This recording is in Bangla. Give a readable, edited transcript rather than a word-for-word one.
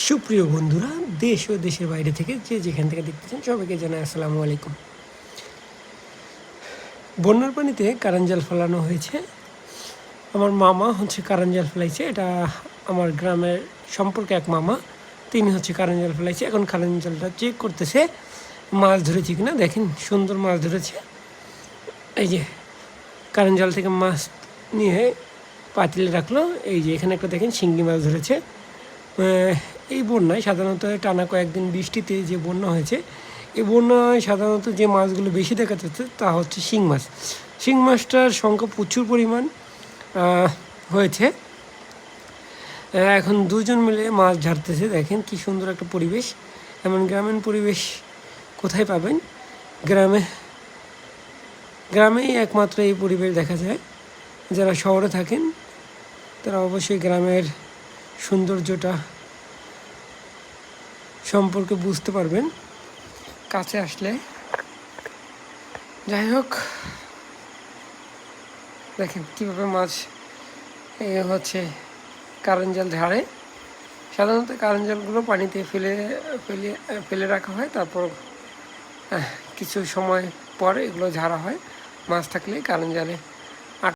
সুপ্রিয় বন্ধুরা, দেশ ও দেশের বাইরে থেকে যে যেখান থেকে দেখতেছেন সবাইকে জানাই আসসালামু আলাইকুম। বন্যার পানিতে কারেন্ট জাল ফেলানো হয়েছে। আমার মামা হচ্ছে কারেন্ট জাল ফেলাইছে। এটা আমার গ্রামের সম্পর্কে এক মামা, তিনি হচ্ছে কারেন্ট জাল ফেলাইছে। এখন কারেন্ট জালটা চেক করতেছে মাছ ধরেছে কিনা। দেখেন সুন্দর মাছ ধরেছে। এই যে কারেন্ট জাল থেকে মাছ নিয়ে পাতিলে রাখলো। এই যে এখানে একটা দেখেন শিঙ্গি মাছ ধরেছে। এই বন্যায় সাধারণত টানা কয়েকদিন বৃষ্টিতে যে বন্যা হয়েছে, এই বন্যায় সাধারণত যে মাছগুলো বেশি দেখা যাচ্ছে তা হচ্ছে শিং মাছ। শিং মাছটার সংখ্যা প্রচুর পরিমাণ হয়েছে। এখন দুজন মিলে মাছ ঝাড়তেছে। দেখেন কি সুন্দর একটা পরিবেশ। এমন গ্রামীণ পরিবেশ কোথায় পাবেন? গ্রামেই একমাত্র এই পরিবেশ দেখা যায়। যারা শহরে থাকেন তারা অবশ্যই গ্রামের সৌন্দর্যটা সম্পর্কে বুঝতে পারবেন কাছে আসলে। যাই হোক, দেখেন কীভাবে মাছ হচ্ছে কারেন্ট জাল ঝাড়ে। সাধারণত কারেন্ট জালগুলো পানিতে ফেলে রাখা হয়, তারপর কিছু সময় পরে এগুলো ঝাড়া হয়। মাছ থাকলে কারেন্ট জালে